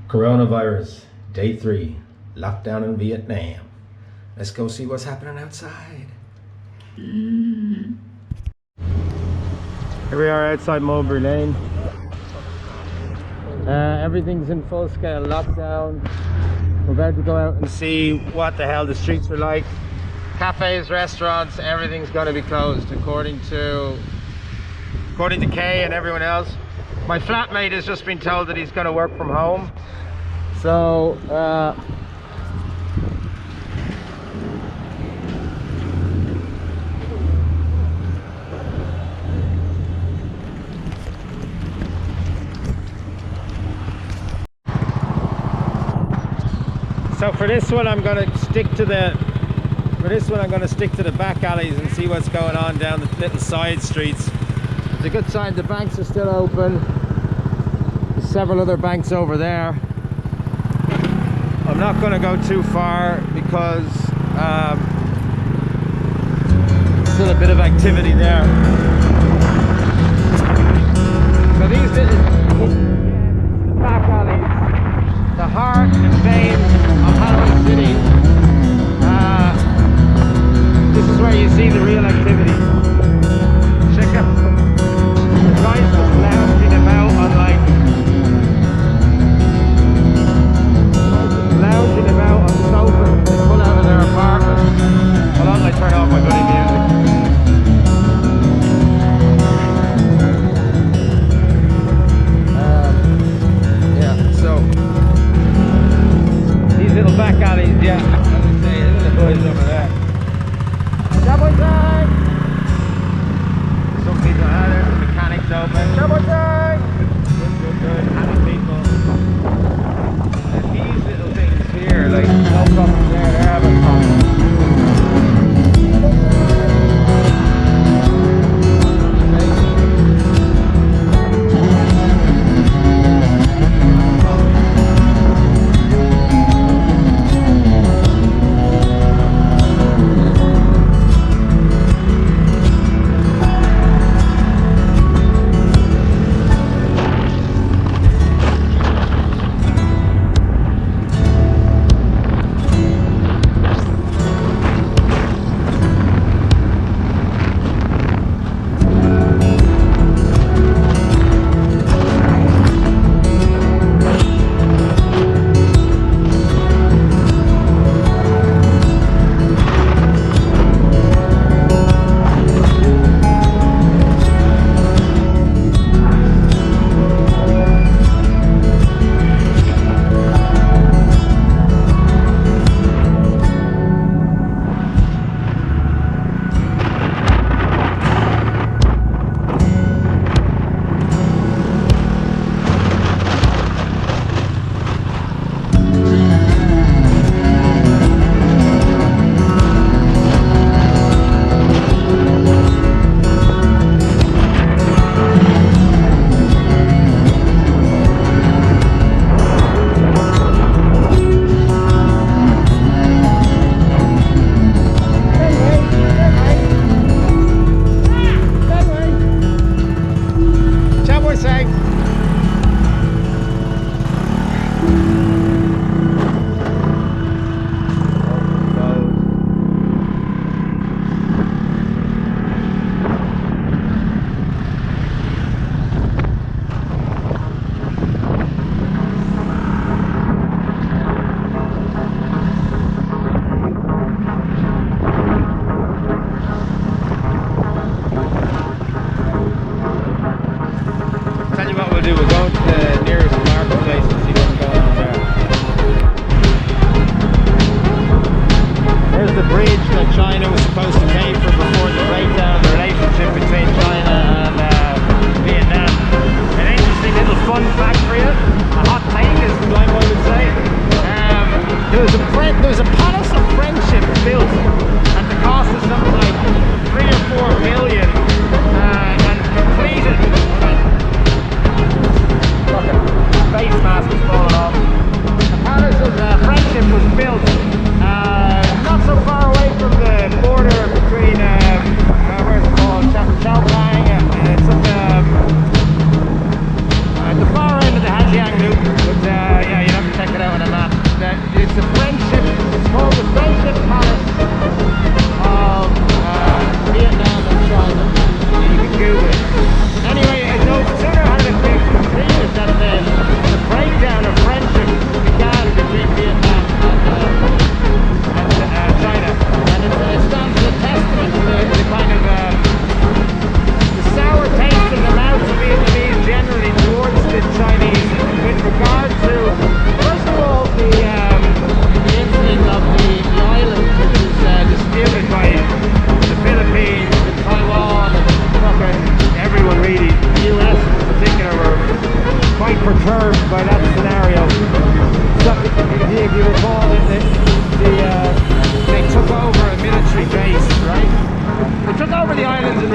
Coronavirus, day 3, lockdown in Vietnam. Let's go see what's happening outside. Here we are outside Mulberry Lane. Everything's in full scale lockdown. We're about to go out and see what the hell the streets are like. Cafes, restaurants, everything's going to be closed according to Kay and everyone else. My flatmate has just been told that he's going to work from home. So for this one I'm going to stick to the back alleys and see what's going on down the little side streets. It's a good sign the banks are still open. There's several other banks over there. I'm not going to go too far because still a bit of activity there. So these little back alleys, the heart and veins of Hanoi City. This is where you see the real activity. Check out the guys just lounging about on sofas they pull out of their apartment. Hold on, I turn off my bloody music. Yeah, so these little back alleys, yeah, as I say, there's the boys over there. Double time! Some people are there, the mechanics open. Double time! Good, happy people. And these little things here, like, no problem there, they're having fun.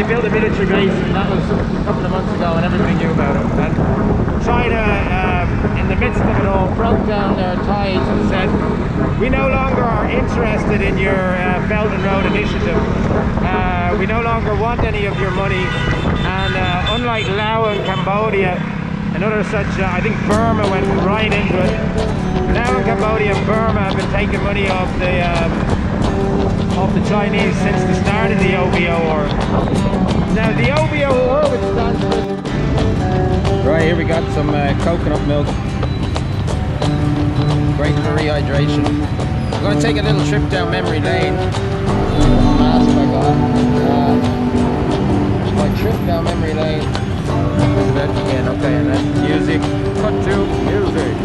they built a military base, and that was a couple of months ago, and everybody knew about it. And China, in the midst of it all, broke down their ties and said, we no longer are interested in your Belt and Road Initiative. We no longer want any of your money. And unlike Laos and Cambodia and other such, I think Burma went right into it. Laos and Cambodia and Burma have been taking money off the Chinese since the start of the OBO war. Now the OBO war, which stands for... Right, here we got some coconut milk. Great for rehydration. I'm going to take a little trip down memory lane. Mask I got. My trip down memory lane. Again, okay, and then music. Cut to music.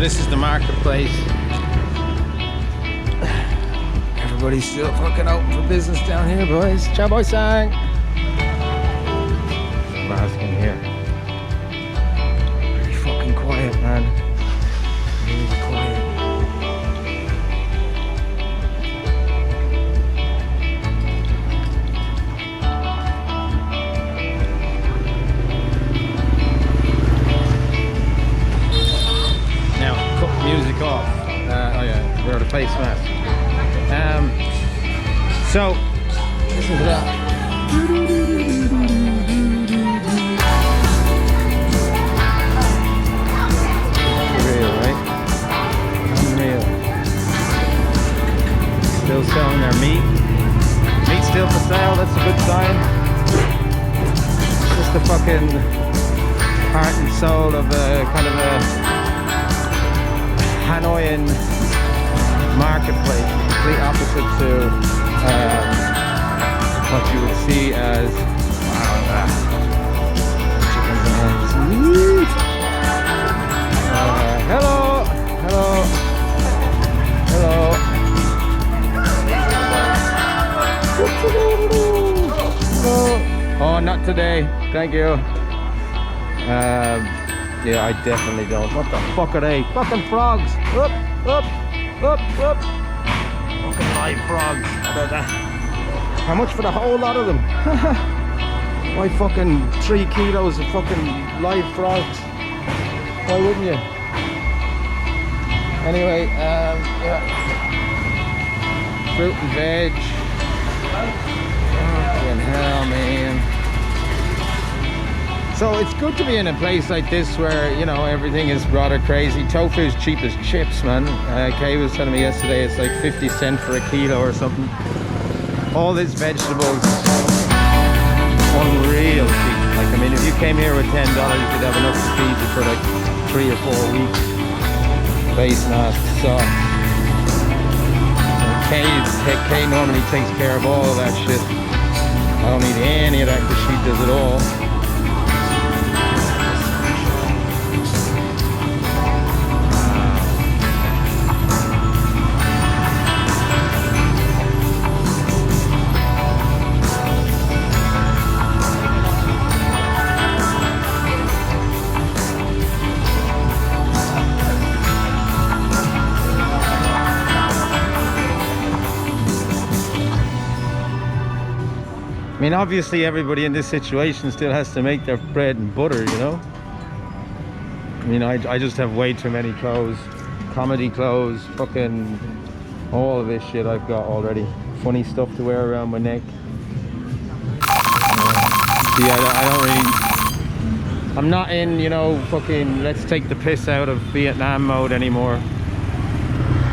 this is the marketplace. Everybody's still fucking open for business down here, boys. Ciao, boy, sang. Mask in here. Very fucking quiet, man. Really quiet. Now, cut the music off. Oh yeah, wear the face mask. So, listen to that. Unreal, right? Unreal. Still selling their meat. Meat still for sale, that's a good sign. Just the fucking heart and soul of a kind of a Hanoian marketplace, complete opposite to what you would see as chickens and hens. Hello, hello, hello. Hello. Oh, not today. Thank you. Yeah, I definitely don't. What the fuck are they? Fucking frogs. Up, up. Up, up. Fucking live frogs. How about that? How much for the whole lot of them? Why fucking 3 kilos of fucking live frogs? Why wouldn't you? Anyway, yeah. Fruit and veg. Fucking hell, man. So it's good to be in a place like this where, you know, everything is rather crazy. Tofu is cheap as chips, man. Kay was telling me yesterday it's like 50 cents for a kilo or something. All these vegetables, unreal cheap. Like, I mean, if you came here with $10, you could have enough to feed you for like 3 or 4 weeks. Face mask, sauce. Kay normally takes care of all of that shit. I don't need any of that because she does it all. I mean, obviously everybody in this situation still has to make their bread and butter, you know? I mean, I just have way too many clothes. Comedy clothes, fucking all of this shit I've got already. Funny stuff to wear around my neck. See, I don't really... I'm not in, you know, fucking let's take the piss out of Vietnam mode anymore.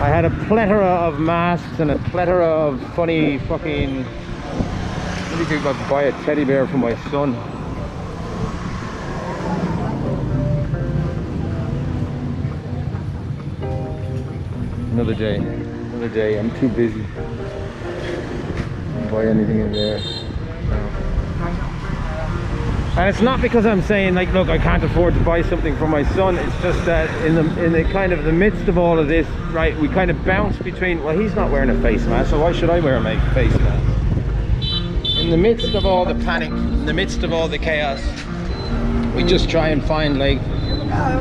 I had a plethora of masks and a plethora of funny fucking... Maybe I could buy a teddy bear for my son. Another day. Another day. I'm too busy. Can't buy anything in there. And it's not because I'm saying like, look, I can't afford to buy something for my son. It's just that in the kind of the midst of all of this, right, we kind of bounce between, well, he's not wearing a face mask, so why should I wear a face mask? In the midst of all the panic, in the midst of all the chaos, we just try and find like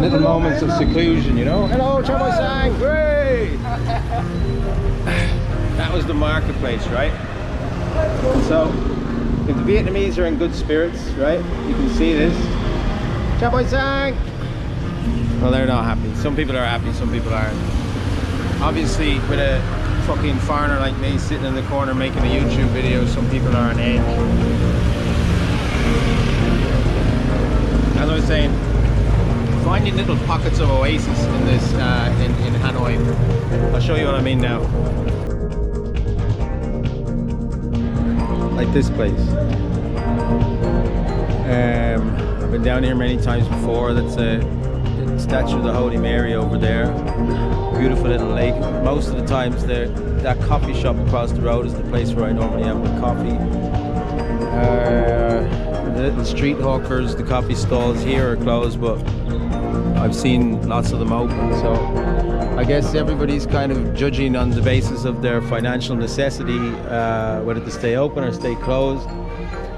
little moments of seclusion, you know? Hello, Chamo Sang! Hooray! That was the marketplace, right? So, if the Vietnamese are in good spirits, right? You can see this. Chamo Sang! Well, they're not happy. Some people are happy, some people aren't. Obviously, with a fucking foreigner like me sitting in the corner making a YouTube video, some people are on edge. As I was saying, finding little pockets of oasis in this in Hanoi. I'll show you what I mean now. Like this place. I've been down here many times before. That's a statue of the Holy Mary over there. Beautiful little lake. Most of the times that coffee shop across the road is the place where I normally have my coffee. The little street hawkers, the coffee stalls here are closed, but I've seen lots of them open, so I guess everybody's kind of judging on the basis of their financial necessity, whether to stay open or stay closed.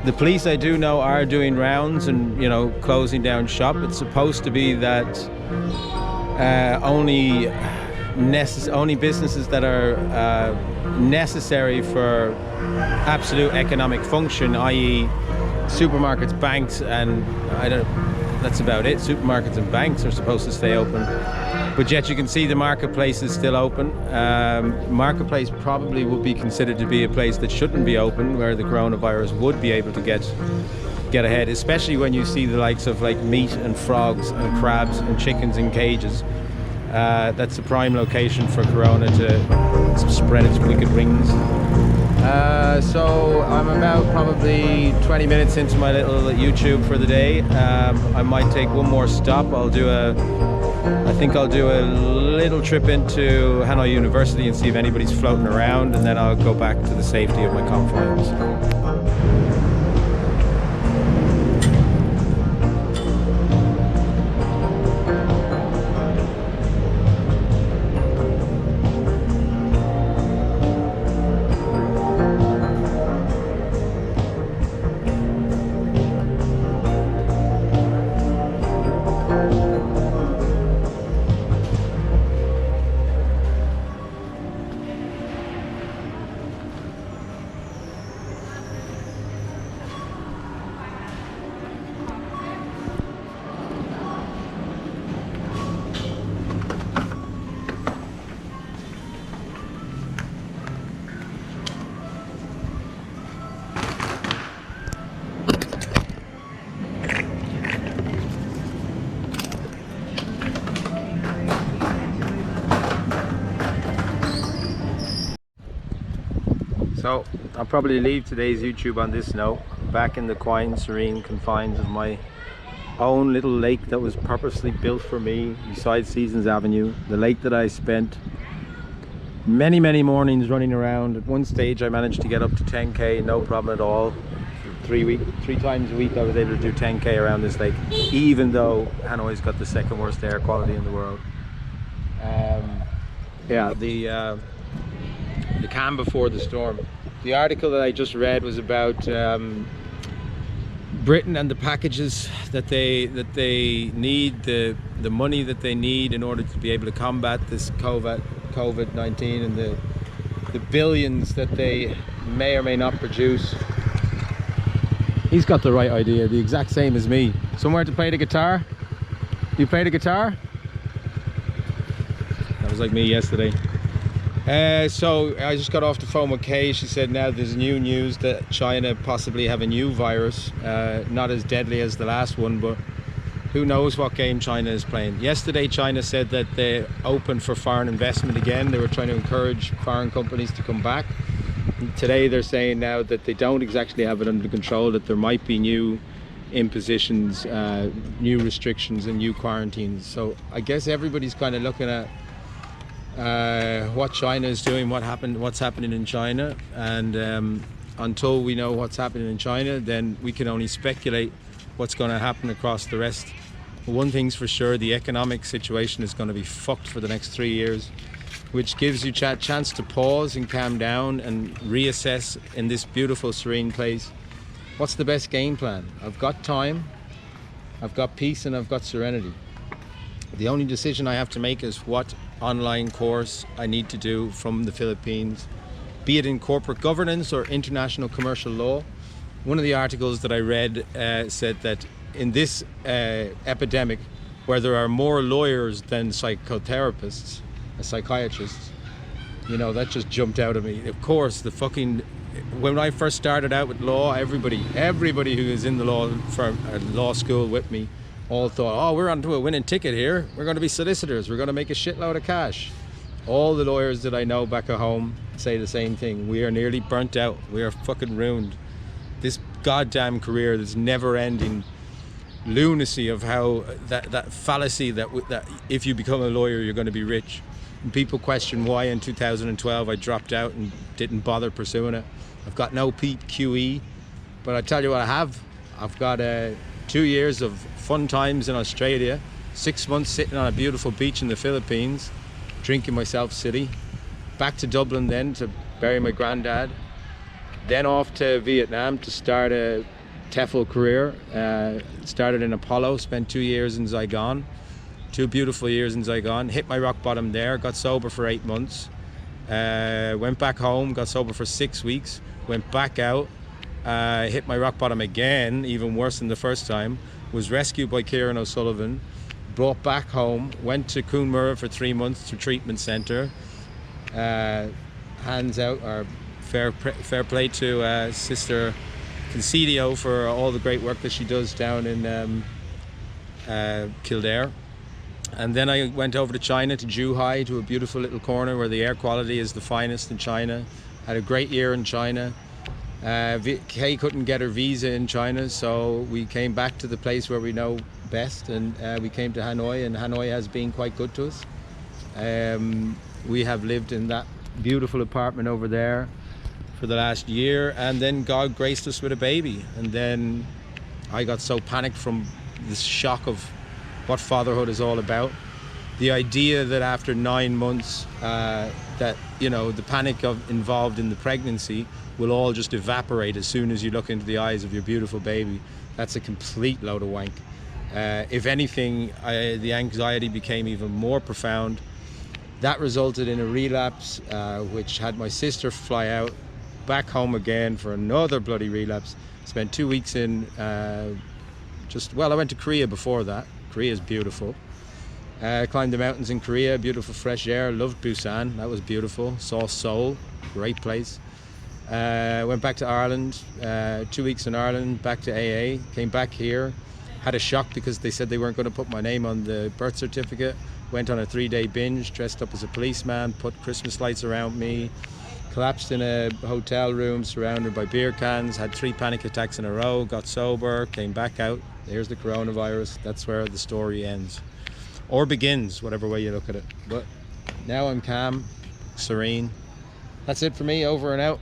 The police, I do know, are doing rounds and, you know, closing down shop. It's supposed to be that only businesses that are necessary for absolute economic function, i.e. supermarkets, banks, and that's about it. Supermarkets and banks are supposed to stay open. But yet you can see the marketplace is still open. Marketplace probably would be considered to be a place that shouldn't be open, where the coronavirus would be able to get ahead, especially when you see the likes of like meat and frogs and crabs and chickens in cages. That's a prime location for corona to spread its wicked wings. So I'm about probably 20 minutes into my little YouTube for the day. I might take one more stop. I think I'll do a little trip into Hanoi University and see if anybody's floating around, and then I'll go back to the safety of my confines. So I'll probably leave today's YouTube on this note, back in the quiet, serene confines of my own little lake that was purposely built for me beside Seasons Avenue. The lake that I spent many mornings running around. At one stage I managed to get up to 10k, no problem at all. 3 times a week I was able to do 10k around this lake, even though Hanoi's got the second worst air quality in the world. Yeah, the calm before the storm. The article that I just read was about Britain and the packages that they need, the money that they need in order to be able to combat this COVID-19, and the billions that they may or may not produce. He's got the right idea, the exact same as me. Somewhere to play the guitar? You play the guitar? That was like me yesterday. So I just got off the phone with Kay. She said now there's new news that China possibly have a new virus, not as deadly as the last one, but who knows what game China is playing. Yesterday China said that they're open for foreign investment again. They were trying to encourage foreign companies to come back. Today they're saying now that they don't exactly have it under control, that there might be new impositions, new restrictions and new quarantines. So I guess everybody's kind of looking at what China is doing, what's happening in China, and until we know what's happening in China, then we can only speculate what's going to happen across the rest. One thing's for sure, the economic situation is going to be fucked for the next 3 years, which gives you a chance to pause and calm down and reassess in this beautiful serene place. What's the best game plan? I've got time, I've got peace, and I've got serenity. The only decision I have to make is what online course I need to do from the Philippines, be it in corporate governance or international commercial law. One of the articles that I read said that in this epidemic, where there are more lawyers than psychiatrists, you know, that just jumped out at me. Of course, when I first started out with law, everybody who is in the law school with me all thought, oh, we're onto a winning ticket here. We're going to be solicitors. We're going to make a shitload of cash. All the lawyers that I know back at home say the same thing. We are nearly burnt out. We are fucking ruined. This goddamn career, this never-ending lunacy of how that fallacy that if you become a lawyer, you're going to be rich. And people question why in 2012 I dropped out and didn't bother pursuing it. I've got no PQE, but I tell you what I have. I've got 2 years of fun times in Australia, 6 months sitting on a beautiful beach in the Philippines, drinking myself silly. Back to Dublin then to bury my granddad. Then off to Vietnam to start a TEFL career. Started in Apollo, spent 2 years in Saigon. 2 beautiful years in Saigon. Hit my rock bottom there, got sober for 8 months. Went back home, got sober for 6 weeks. Went back out, hit my rock bottom again, even worse than the first time. Was rescued by Kieran O'Sullivan, brought back home, went to Coonmurra for 3 months to treatment centre. Hands out, or fair play to Sister Considio for all the great work that she does down in Kildare. And then I went over to China, to Zhuhai, to a beautiful little corner where the air quality is the finest in China. Had a great year in China. Kay couldn't get her visa in China, so we came back to the place where we know best, and we came to Hanoi, and Hanoi has been quite good to us. We have lived in that beautiful apartment over there for the last year, and then God graced us with a baby. And then I got so panicked from this shock of what fatherhood is all about. The idea that after 9 months that, you know, the panic involved in the pregnancy will all just evaporate as soon as you look into the eyes of your beautiful baby. That's a complete load of wank. If anything, the anxiety became even more profound. That resulted in a relapse, which had my sister fly out back home again for another bloody relapse. Spent 2 weeks in I went to Korea before that. Korea is beautiful. Climbed the mountains in Korea, beautiful fresh air. Loved Busan, that was beautiful. Saw Seoul, great place. Went back to Ireland, 2 weeks in Ireland, back to AA. Came back here, had a shock because they said they weren't going to put my name on the birth certificate. Went on a 3-day binge, dressed up as a policeman, put Christmas lights around me, collapsed in a hotel room surrounded by beer cans, had 3 panic attacks in a row, got sober, came back out. There's the coronavirus. That's where the story ends. Or begins, whatever way you look at it. But now I'm calm, serene. That's it for me, over and out.